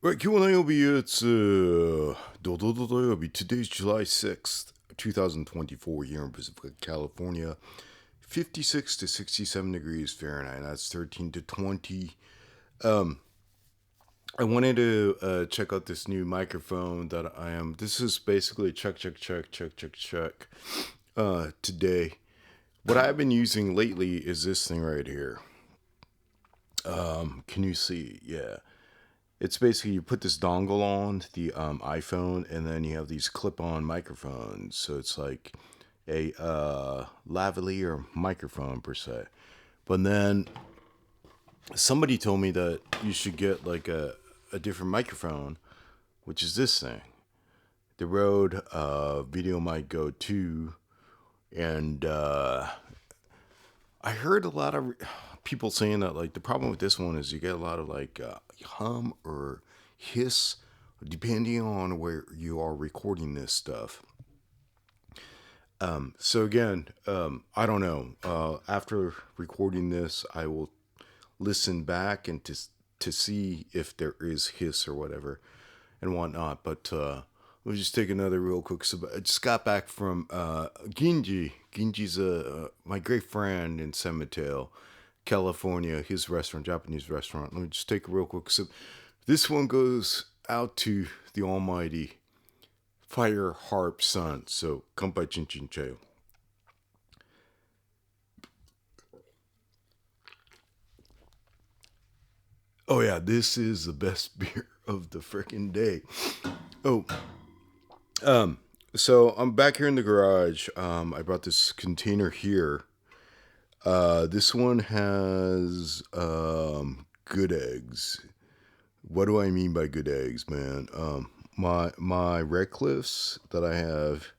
Right, Q&A it's Today's July 6th, 2024 here in Pacific, California. 56 to 67 degrees Fahrenheit. That's 13 to 20. I wanted to check out this new microphone that this is basically check today. What I've been using lately is this thing right here. Can you see? Yeah. It's basically you put this dongle on the iPhone, and then you have these clip-on microphones. So it's like a lavalier microphone per se. But then somebody told me that you should get like a different microphone, which is this thing, the Rode VideoMic Go 2, and I heard a lot of people saying that like the problem with this one is you get a lot of like hum or hiss depending on where you are recording this stuff. So again, I don't know. After recording this, I will listen back and to see if there is hiss or whatever and whatnot. But let me just take another real quick. So I just got back from Ginji. Ginji's my great friend in San Mateo, California. His restaurant, Japanese restaurant. Let me just take a real quick sip. This one goes out to the almighty Fire Harp Sun. So, kanpai chin chin chayo. Oh yeah, this is the best beer of the freaking day. So I'm back here in the garage. I brought this container here. This one has good eggs. What do I mean by good eggs, man? My RedCliffs that I have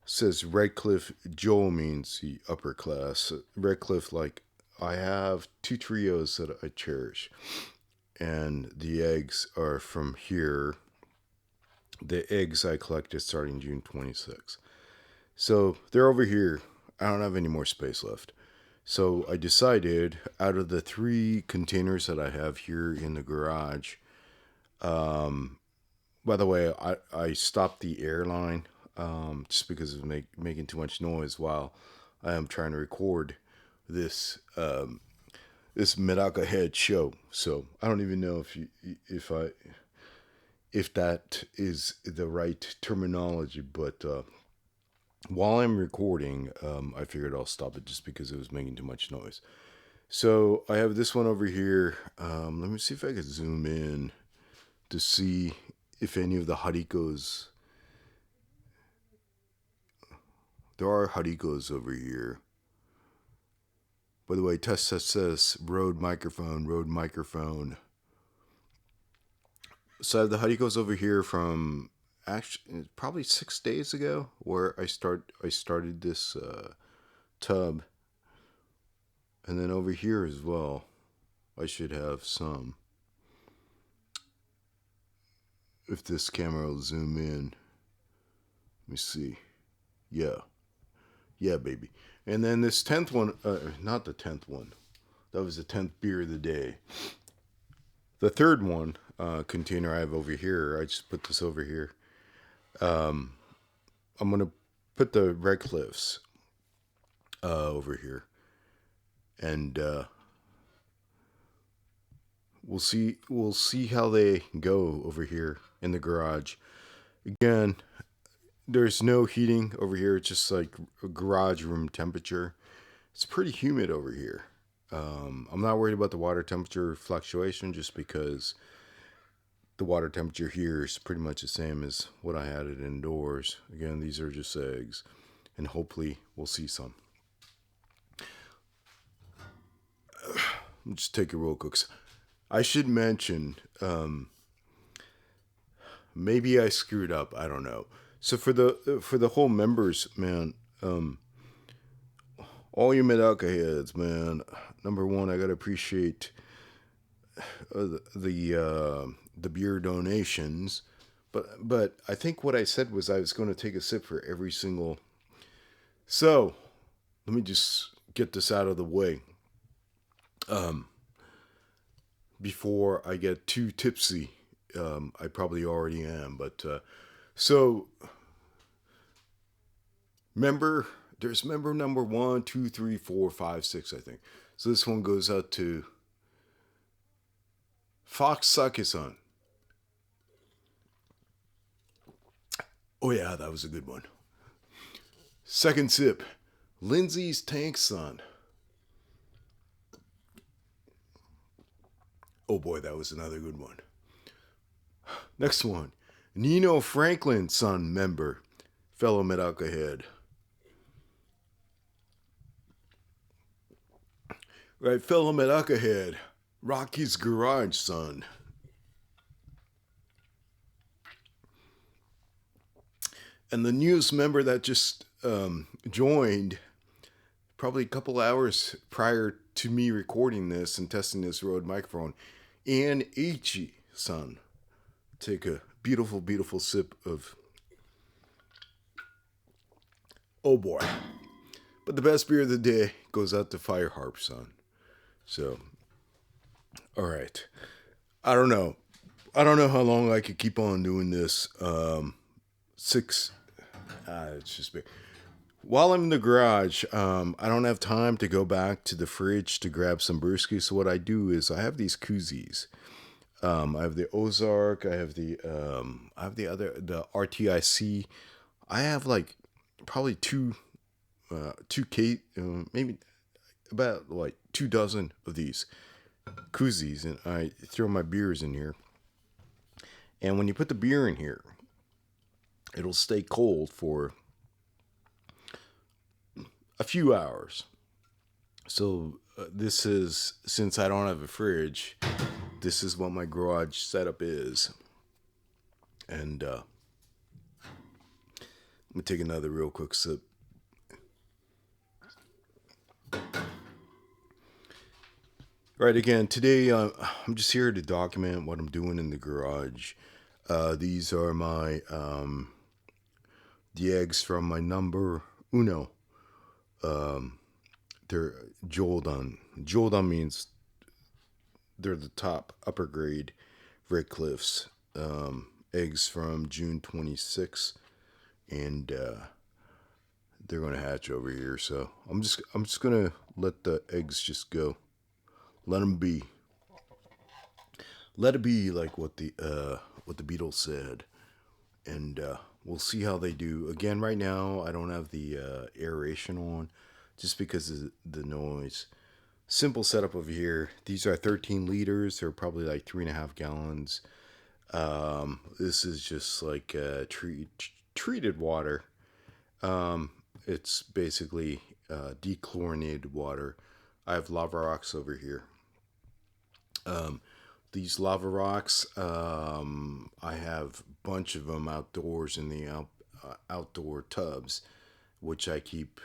says RedCliff. Joel means the upper class. RedCliff, like I have 2 trios that I cherish, and the eggs are from here. The eggs I collected starting June 26th. So they're over here. I don't have any more space left. So I decided out of the 3 containers that I have here in the garage, by the way, I stopped the airline just because it was making too much noise while I am trying to record this this Medaka Head show. So I don't even know if that is the right terminology, but while I'm recording, I figured I'll stop it just because it was making too much noise. So I have this one over here. Let me see if I can zoom in to see if any of the harikos. There are harikos over here. By the way, test says Rode microphone. So I have the harikos over here from actually probably 6 days ago, where I started this tub, and then over here as well I should have some, if this camera will zoom in. Let me see. Yeah baby. And then this 10th one, not the 10th one, that was the 10th beer of the day. The 3rd one container I have over here, I just put this over here. I'm gonna put the RedCliffs over here, and we'll see how they go over here in the garage. Again, there's no heating over here. It's just like a garage room temperature. It's pretty humid over here. I'm not worried about the water temperature fluctuation, just because the water temperature here is pretty much the same as what I had it indoors. Again, these are just eggs, and hopefully we'll see some. Just take a real quick. I should mention, maybe I screwed up. I don't know. So for the whole members, man, all you Medaka heads, man. Number one, I gotta appreciate the beer donations, but I think what I said was I was going to take a sip for every single. So let me just get this out of the way. before I get too tipsy. I probably already am, but so there's member number 1, 2, 3, 4, 5, 6, I think. So this one goes out to Fox Sake-san. Oh yeah, that was a good one. Second sip, Lindsay's Tank-san. Oh boy, that was another good one. Next one, Nino Franklin-san member, fellow Medaka head. Right, fellow Medaka head, Rocky's Garage son. And the newest member that just joined probably a couple hours prior to me recording this and testing this Rode microphone, Ann Ichi-san. Take a beautiful, beautiful sip of... Oh boy. But the best beer of the day goes out to Fire Harp-san. So, all right. I don't know how long I could keep on doing this. It's just big. While I'm in the garage, I don't have time to go back to the fridge to grab some brewski. So what I do is I have these koozies. I have the Ozark. I have the RTIC. I have like probably maybe about like 2 dozen of these koozies, and I throw my beers in here. And when you put the beer in here, it'll stay cold for a few hours. So this is, since I don't have a fridge, this is what my garage setup is. And I'm gonna take another real quick sip. Right, again, today I'm just here to document what I'm doing in the garage. These are my the eggs from my number uno. They're Joldan. Joldan means they're the top upper grade RedCliffs. Eggs from June 26, and they're gonna hatch over here. So I'm just gonna let the eggs just go. Let them be. Let it be like what the Beatles said, and we'll see how they do. Again, right now I don't have the aeration on, just because of the noise. Simple setup over here. These are 13 liters. They're probably like 3.5 gallons. This is just like treated water. It's basically dechlorinated water. I have lava rocks over here. These lava rocks, I have a bunch of them outdoors in the outdoor tubs, which I keep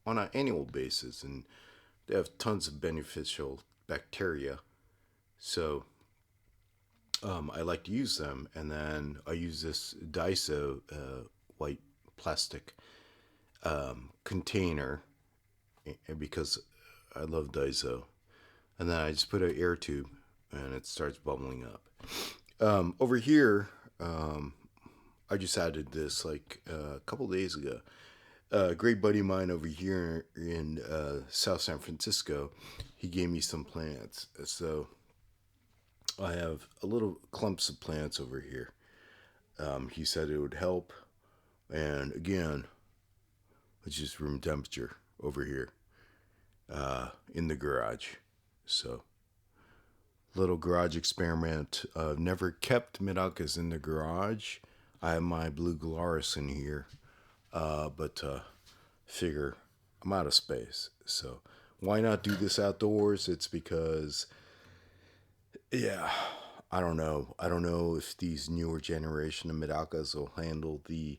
on an annual basis, and they have tons of beneficial bacteria. So I like to use them, and then I use this Daiso white plastic container because I love Daiso. And then I just put an air tube, and it starts bubbling up. Over here, I just added this like a couple days ago. A great buddy of mine over here in South San Francisco, he gave me some plants. So I have a little clumps of plants over here. He said it would help. And again, it's just room temperature over here in the garage. So, little garage experiment. Never kept Medakas in the garage. I have my blue Glarus in here. But figure I'm out of space. So, why not do this outdoors? It's because, yeah, I don't know. I don't know if these newer generation of Medakas will handle the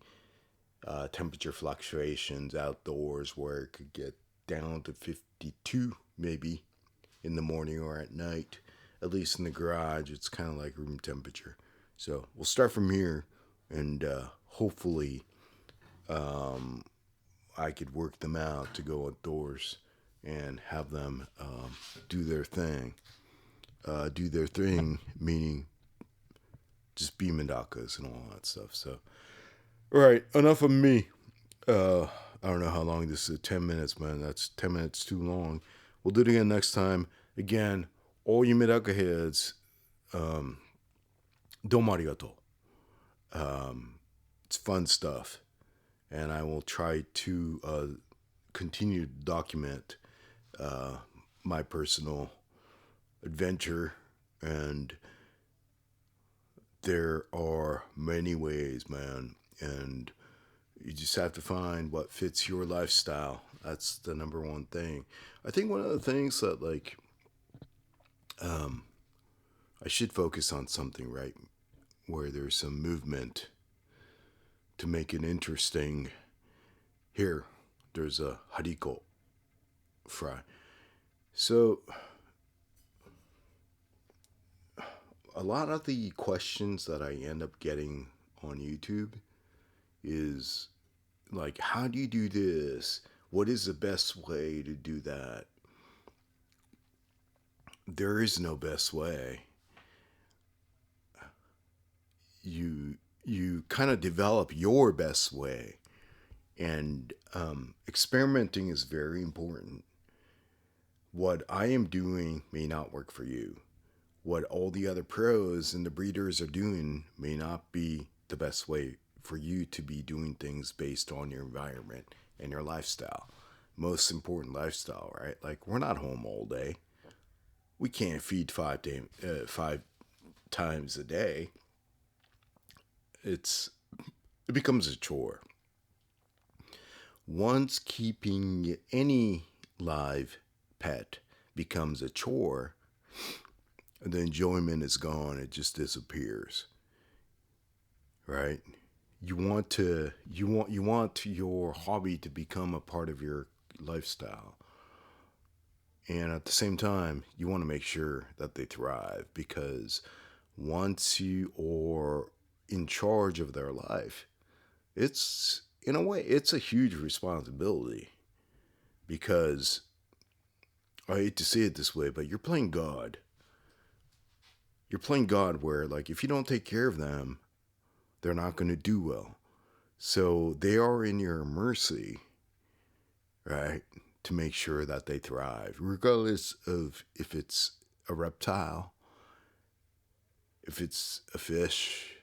temperature fluctuations outdoors, where it could get down to 52 maybe in the morning or at night. At least in the garage, it's kind of like room temperature. So we'll start from here, and hopefully I could work them out to go outdoors and have them do their thing do their thing, meaning just be Medakas and all that stuff. So, all right, enough of me. I don't know how long this is. 10 minutes, man. That's 10 minutes too long. We'll do it again next time. Again, all you Medaka heads, domo arigato. It's fun stuff. And I will try to continue to document my personal adventure. And there are many ways, man. And you just have to find what fits your lifestyle. That's the number one thing. I think one of the things that, like, I should focus on something, right, where there's some movement to make it interesting. Here, there's a hariko fry. So, a lot of the questions that I end up getting on YouTube is like, how do you do this? What is the best way to do that? There is no best way. You kind of develop your best way, and experimenting is very important. What I am doing may not work for you. What all the other pros and the breeders are doing may not be the best way for you to be doing things based on your environment and your lifestyle. Most important lifestyle, right? Like, we're not home all day. We can't feed five times a day. It becomes a chore. Once keeping any live pet becomes a chore, the enjoyment is gone. It just disappears. Right? You want your hobby to become a part of your lifestyle. And at the same time, you want to make sure that they thrive, because once you are in charge of their life, it's, in a way, it's a huge responsibility, because I hate to say it this way, but you're playing God. You're playing God where, like, if you don't take care of them, they're not going to do well. So they are in your mercy, right, to make sure that they thrive, regardless of if it's a reptile, if it's a fish,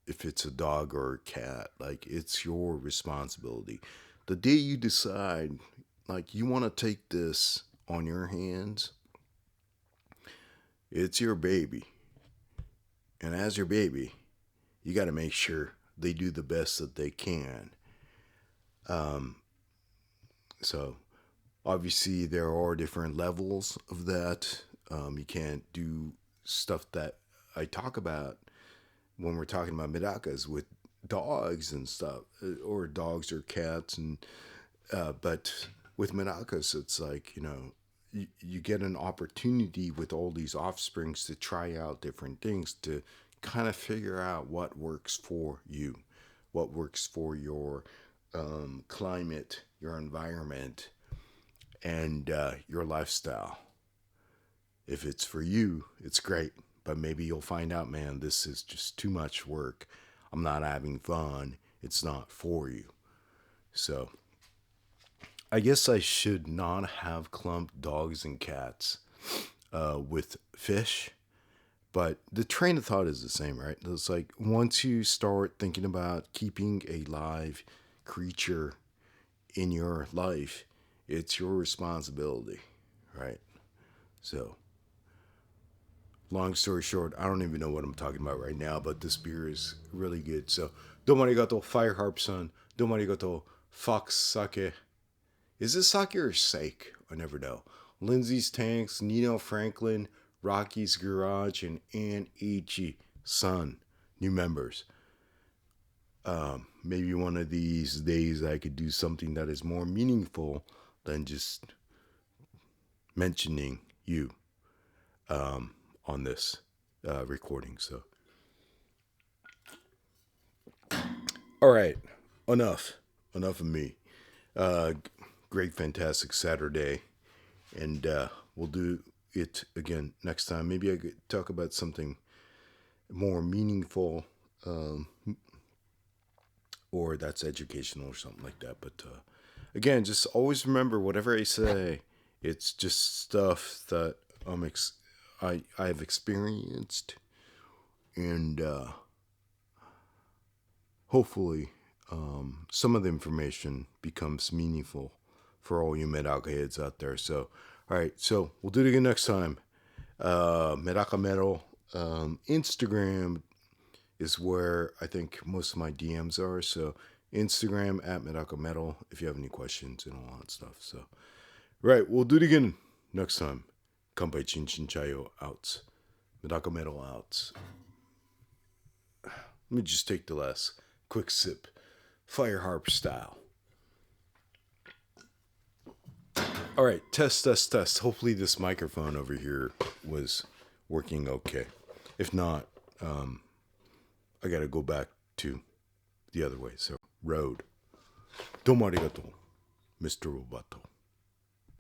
if it's a dog or a cat. Like, it's your responsibility. The day you decide, like, you want to take this on your hands, it's your baby. And as your baby, you got to make sure they do the best that they can. So obviously there are different levels of that. You can't do stuff that I talk about when we're talking about Medakas with dogs and stuff, or dogs or cats. And but with Medakas, it's like, you get an opportunity with all these offsprings to try out different things, to kind of figure out what works for you, what works for your climate, your environment, and your lifestyle. If it's for you, it's great. But maybe you'll find out, man, this is just too much work. I'm not having fun. It's not for you. So I guess I should not have clumped dogs and cats with fish. But the train of thought is the same, right? It's like, once you start thinking about keeping a live creature in your life, it's your responsibility, right? So, long story short, I don't even know what I'm talking about right now, but this beer is really good. So, domo arigato, Fire Harp Sun. Domo arigato, Fox Sake. Is this sake or sake? I never know. Lindsay's Tanks, Nino Franklin, Rocky's Garage, and Ann Ichi Sun, new members. Maybe one of these days I could do something that is more meaningful than just mentioning you on this recording. So, all right, enough of me. Great, fantastic Saturday, and we'll do it again next time. Maybe I could talk about something more meaningful, or that's educational or something like that. But again, just always remember, whatever I say, it's just stuff that I've experienced, and hopefully some of the information becomes meaningful for all you Medaka heads out there. So, all right, so we'll do it again next time. MedakaMetal, Instagram is where I think most of my DMs are. So Instagram at MedakaMetal if you have any questions and all that stuff. So, right, we'll do it again next time. Kanpai Chin Chin Chayo out. MedakaMetal out. Let me just take the last quick sip. Fire harp style. All right, test. Hopefully this microphone over here was working okay. If not, I got to go back to the other way. So, road. Domo arigato, Mr. Roboto.